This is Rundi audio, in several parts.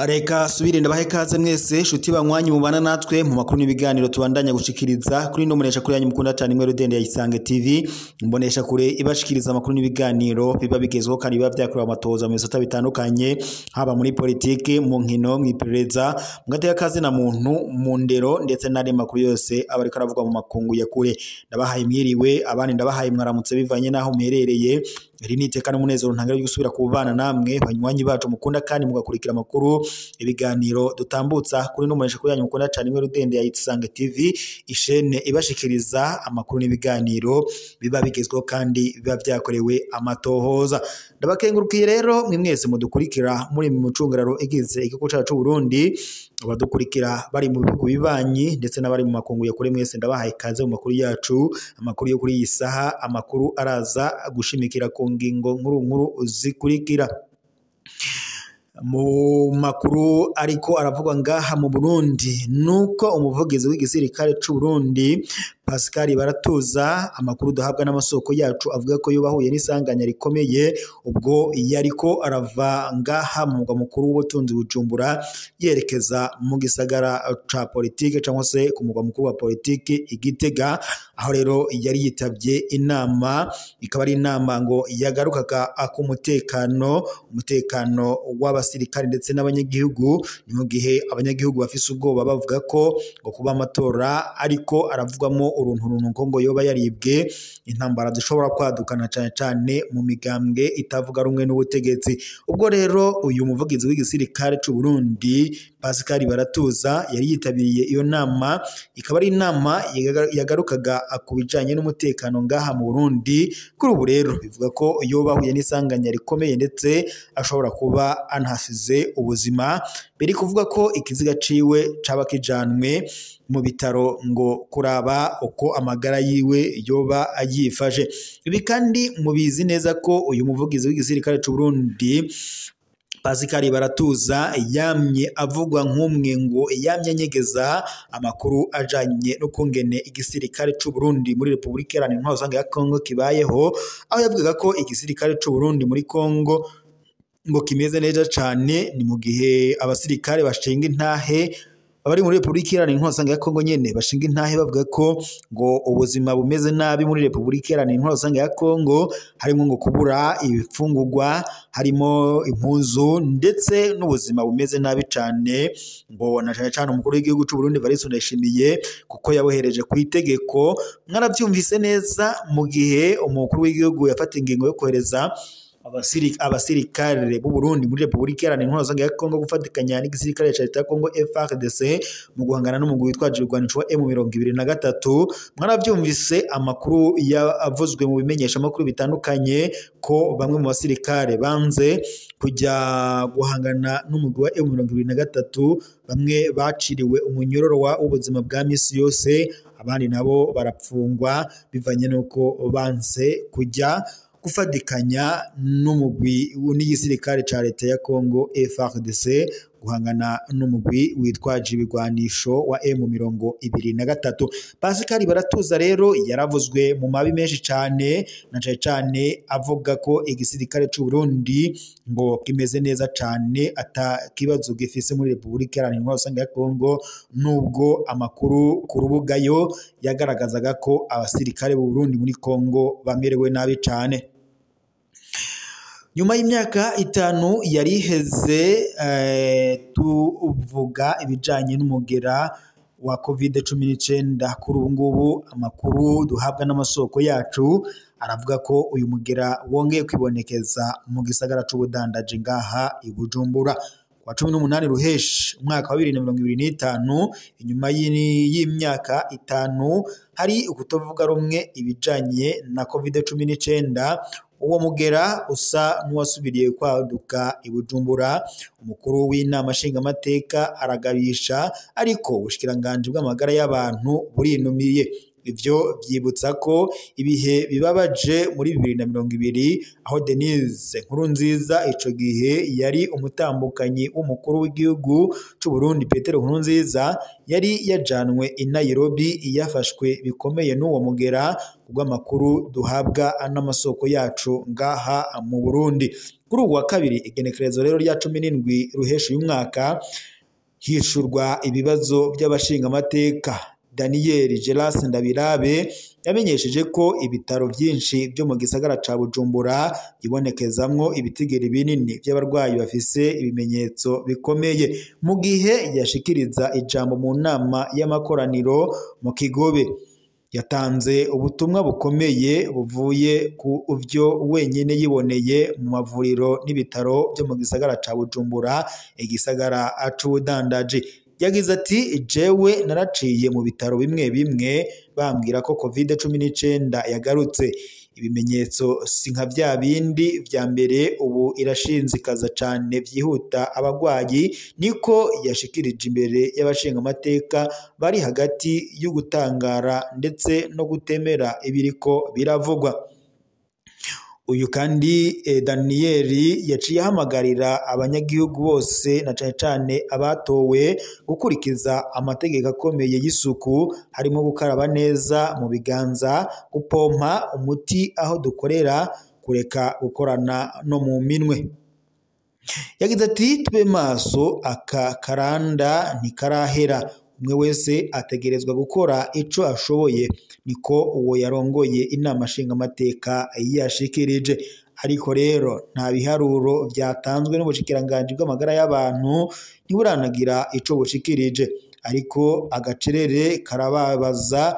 Reka subire ndabahe kaze mwese shuti banywanyi mubana natwe mu makuru n'ibiganiro tubandanya gushikiriza kuri no munesha kuri yanyu mukunda cyane imwe Rudende ya Isange TV mbonesha kure ibashikiriza amakuru n'ibiganiro biba bigezweho kandi biba byakorewe amatoza mu bisata bitandukanye haba muri politike mu nkino mwiperereza mugateka kazi na muntu mu ndero ndetse n'andi makuru yose abari karavugwa mu makungu ya kure ndabahaye mwiriwe abandi ndabahaye mwaramutse bivanye naho muherereye iri niteka n'umunezero ntangire gusubira kubana namwe banywanyi bacu mukunda kandi mugakurikira amakuru ibiganiro dutambutsa kuri n'umunesha kuri yanyu mukunda cyane imwe Rudende ya Isange TV ishene ibashikiriza amakuru n'ibiganiro biba bigezweho kandi biba byakorewe amatohoza ndabakengurukiye rero mwese mudukurikira muri mu mucungararo igize igihugu cyacu Burundi abadukurikira bari mu bihugu bibanyi ndetse n'abari mu makungu ya kure mwese ndabahaye kaze mu makuru yacu amakuru yo kuri iyi saha amakuru araza gushimikira ku ngingo nkuru zikurikira mu makuru ariko aravugwa ngaha mu Burundi nuko umuvugizi w'igisirikare c'u Burundi Pascal Baratuza amakuru duhabwa n'amasoko yacu avuga ko yubahuye n'isanganya rikomeye ubwo yariko arava ngaha mu mugwa mukuru w'ubutunzi Bujumbura yerekeza mu gisagara ca politike cyangwa se ku mugwa mukuru wa politike Igitega aho rero yari yitavye inama ikaba ari inama ngo yagarukaga akumutekano umutekano w'abasirikare ndetse n'abanyagihugu ni mu gihe abanyagihugu bafise ubwoba bavuga ko ngo kuba amatora ariko aravugwamo uruntu ngo yoba yaribwe intambara zishobora kwadukana cyane mu migambwe itavuga rumwe n'ubutegetsi ubwo rero uyu muvugizi w'igisirikare c'u Burundi Pascal Baratuza yari yitabiriye iyo nama ikaba ari inama yagarukaga kubijanye n'umutekano ngaha mu Burundi kuri ubu rero bivuga ko yobahuye n'isanganya rikomeye ndetse ashobora kuba anhasize ubuzima biri kuvuga ko ikiziga ciwe caba kijanwe mu bitaro ngo kuraba uko amagara yiwe yoba ayifashe ibi kandi mubizi neza ko uyu muvugizi w'igisirikare c'u Burundi Pascal Baratuza yamye avugwa nk'umwe ngo yamye nyegeza amakuru ajanye no kungene igisirikare c'u Burundi muri Republika Iharanira Intwaro ya Kongo kibayeho aho yavugaga ko igisirikare c'u Burundi muri Kongo ngo kimeze neza cyane ni mu gihe abasirikare bashinga intahe abari muri Republika Iharanira Intwaro ya Kongo nyene bashinga intahe bavuga ko ngo ubuzima bumeze nabi muri Republika Iharanira Intwaro ya Kongo harimo ngo kubura ibifungurwa harimo impuzu ndetse n'ubuzima bumeze nabi cyane ngo na cyane umukuru w'igihugu c'u Burundi Evariste Ndayishimiye kuko yabohereje ku itegeko mwarabyumvise neza mu gihe umukuru w'igihugu yafata ingingo yo kohereza abasirikare b'u Burundi muri Republika Iharanira Intwaro ya Kongo gufatikanya n'igisirikare ca leta ya Kongo FARDC mu guhangana n'umugwi witwaje ibigwanisho M23 mwaravyumvise amakuru yavuzwe mu bimenyesha makuru bitandukanye ko bamwe mu basirikare banze kujya guhangana n'umugwi wa M23 bamwe baciriwe umunyororo w'ubuzima bwa misi yose abandi nabo barapfungwa bivanye nuko banze kujya kufatikanya n'umugwi n'igisirikare ca leta ya Kongo FARDC guhangana n'umugwi witwaje ibigwanisho wa M23 Pascal Baratuza rero yaravuzwe mu mabi menshi cyane na cyane avuga ko igisirikare c'u Burundi ngo kimeze neza cyane atakibazo gifise muri Republika Iharanira Intwaro ya Kongo nubwo amakuru ku rubuga yo yagaragazaga ko abasirikare b'u Burundi muri Kongo bamerewe nabi cyane nyuma y'imyaka 5 yari iheze tuvuga ibijanye n'umugera wa COVID-19 kuri ubu ngubu amakuru duhabwa n'amasoko yacu aravuga ko uyu mugera wongeye kwibonekeza mu gisagara c'ubudandaje ngaha i Bujumbura wa 18 Ruheshi umwaka wa 2025 inyuma y'imyaka 5 hari ukutovuga rumwe ibijanye na COVID-19 uwo mugera usa n'uwasubiriye kwaduka i Bujumbura umukuru w'inama nshingamateka aragabisha ariko ubushikiranganje bw'amagara y'abantu burinumiye ivyo vyibutsa ko ibihe bibabaje muri 2020 aho Denise Nkurunziza ico gihe yari umutambukanyi w'umukuru w'igihugu c'u Burundi Petero Nkurunziza yari yajanwe i Nairobi yafashwe bikomeye n'uwo mugera ubw'amakuru duhabwa n'amasoko yacu ngaha mu Burundi. Kuri uwa kabiri igenekerezo rero rya 17 ruheshi uyu mwaka hishurwa ibibazo by'abashinga amateka. Daniel Geras Ndabirabe yamenyesheje ko ibitaro byinshi byo mu gisagara ca Bujumbura bibonekezamwo ibitigiri binini by'abarwayi bafise ibimenyetso bikomeye. Mu gihe yashikiriza ijambo mu nama y'amakoraniro mu Kigobe, yatanze ubutumwa bukomeye buvuye ku uvyo wenyene yiboneye mu mavuriro n'ibitaro byo mu gisagara ca Bujumbura, igisagara c'ubudandaji. Yagize ati jewe naraciye mu bitaro bimwe bimwe bambwira ko COVID-19 yagarutse, ibimenyetso si nka vya bindi vya mbere, ubu irashinzikaza cane vyihuta abagwayi, niko yashikirije imbere y'abashinga amateka bari hagati y'ugutangara ndetse no gutemera ibiriko biravugwa. Uyu kandi Daniel yaciye ahamagarira abanyagihugu bose na cane cane abatowe gukurikiza amategeko akomeye y'isuku, harimo gukaraba neza mu biganza, gupompa umuti aho dukorera, kureka gukorana no mu minwe. Yagize ati tube maso, aka karanda ntikarahera, umwe wese ategerezwa gukora ico ashoboye, niko uwo yarongoye inama nshinga amateka yashikirije. Ariko rero nta biharuro vyatanzwe n'ubushikiranganje bw'amagara y'abantu ntiburanagira ico bushikirije, ariko agacerere karababaza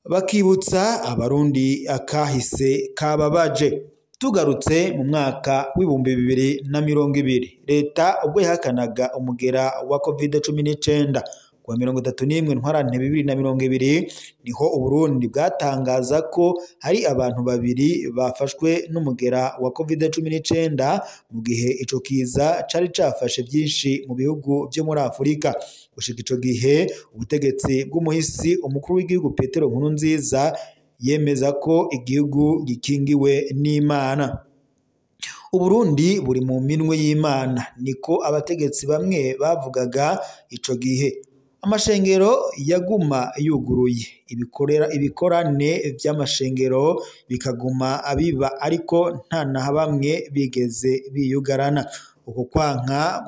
bakibutsa abarundi akahise kababaje. Tugarutse mu mwaka w'ibihumbi 2020, leta ubwo yahakanaga umugera wa COVID-19 kuwa 31 Ntwarante 2020 niho Uburundi bwatangaza ko hari abantu babiri bafashwe n'umugera wa COVID-19 mu gihe ico kiza cari cafashe byinshi mu bihugu byo muri Afurika. Gushika ico gihe ubutegetsi bw'umuhisi umukuru w'igihugu Petero Nkurunziza yemeza ko igihugu gikingiwe n'Imana. Uburundi buri mu minwe y'Imana, niko abategetsi bamwe bavugaga ico gihe. Amashengero yaguma yuguruye, ibikorane vy'amashengero bikaguma abiba, ariko nta na bamwe bigeze biyugarana. Uko kwanka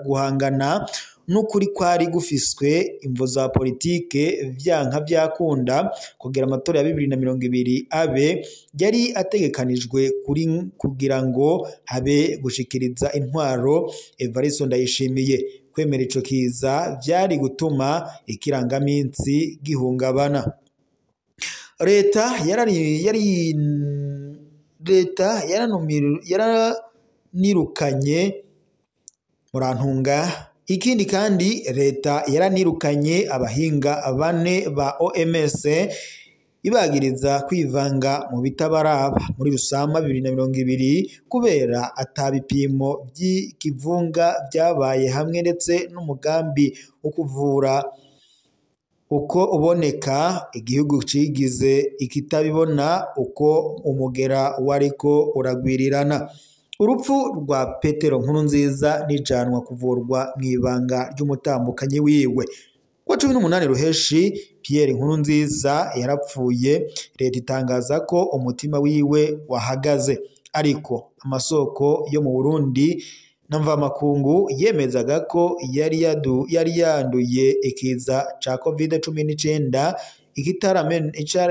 guhangana n'ukuri kwari gufiswe imvo za politike vyanka vyakunda kugira amatora ya 2020 abe yari ategekanijwe kugira ngo habe gushikiriza intwaro Evariste Ndayishimiye. Kwemera ico kiza vyari gutuma ikirangaminsi gihungabana. Leta yaranirukanye murantunga. Ikindi kandi leta yaranirukanye abahinga bane ba OMS ibagiriza kwivanga mu bitabaraba muri Rusama 2020 kubera atabipimo by'ikivunga byabaye hamwe ndetse n'umugambi wo kuvura uko uboneka igihugu cigize ikitabibona uko umugera wariko uragwirirana. Urupfu rwa Petero Nkurunziza nijanwa kuvurwa mw'ibanga ry'umutambukanyi wiwe. Kwa 18 ruheshi Pierre Nkurunziza yarapfuye, leta itangaza ko umutima wiwe wahagaze, ariko amasoko yo mu Burundi na mvamakungu yemezaga ko yari yanduye ikiza ca COVID-19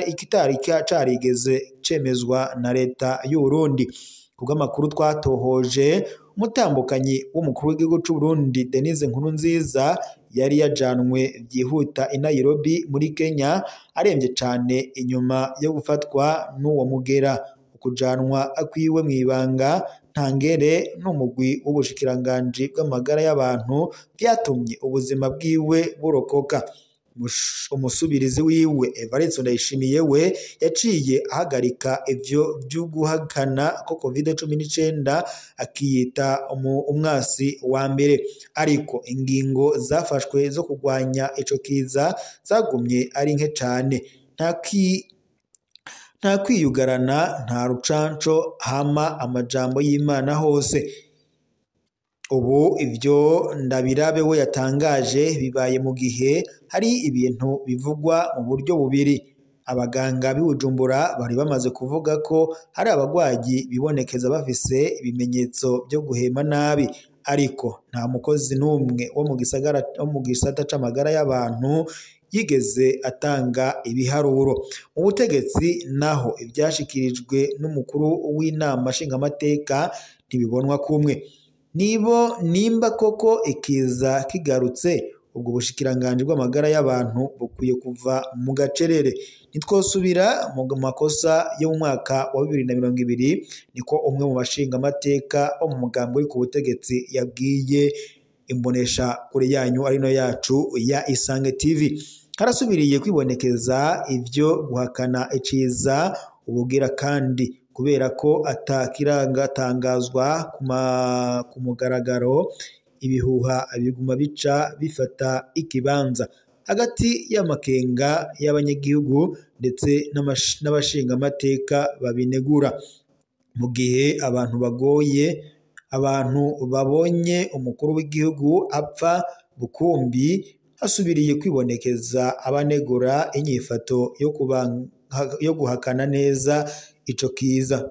ikitari carigeze cemezwa na leta y'u Burundi. Kubw'amakuru twatohoje, umutambukanyi w'umukuru w'igihugu c'u Burundi Denise Nkurunziza yari yajanwe byihuta i Nairobi muri Kenya, aremvye cane inyuma yo gufatwa n'uwo mugera. Ukujanwa akwiwe mw'ibanga ntangere n'umugwi w'ubushikiranganje bw'amagara y'abantu byatumye ubuzima bwiwe burokoka. umusubirizi wiwe Evariste Ndayishimiye we yaciye ahagarika ivyo vy'uguhakana ko COVID-19 akiyita umwasi wa mbere, ariko ingingo zafashwe zo kurwanya ico kiza zagumye ari nke cane. Nta kwiyugarana, nta rucanco, hama amajambo y'Imana hose. Ubu ivyo Ndabirabe we yatangaje bibaye mu gihe hari ibintu bivugwa mu buryo bubiri. Abaganga b'i Bujumbura bari bamaze kuvuga ko hari abagwayi bibonekeza bafise ibimenyetso byo guhema nabi, ariko nta mukozi n'umwe wo mu gisata c'amagara y'abantu yigeze atanga ibiharuro. Mu butegetsi naho ivyashikirijwe n'umukuru w'inama nshingamateka ntibibonwa kumwe. Nimba koko ikiza kigarutse, ubwo bushikiranganji bw'amagara y'abantu bukwiye kuva mu gacerere. Nitwosubira mu makosa yo mu mwaka wa 2020, niko umwe mu bashingamateka bo mu mugambi ku butegetsi yabwiye imbonesha kure yanyu arino yacu ya Isange TV. Harasubiriye kwibonekeza ivyo guhakana iciza ubugira kandi kubera ko atakirangatangazwa ku mugaragaro, ibihuha biguma bica bifata ikibanza hagati y'amakenga y'abanyagihugu ndetse n'abashingamateka babinegura. Mu gihe abantu babonye umukuru w'igihugu apfa bukumbi, hasubiriye kwibonekeza abanegura inyifato yo guhakana neza ico kiza.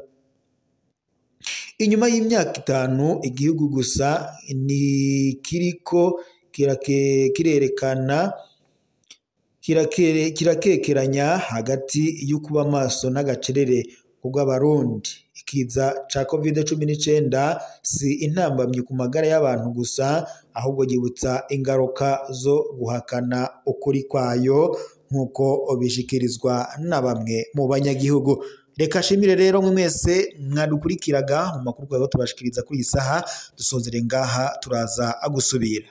Inyuma y'imyaka 5 igihugu gusa ni kiriko kirakekeranya hagati y'ukuba maso n'agacerere kubw'abarundi. Ikiza ca COVID-19 si intambamyi ku magara y'abantu gusa, ahubwo gibutsa ingaruka zo guhakana ukuri kwayo nk'uko bishikirizwa na bamwe mu banyagihugu. Reka shimire rero mwe mwese mwadukurikiraga mu makuru tubashikiriza kuri iyi saha. Dusozere ngaha, turaza agusubira.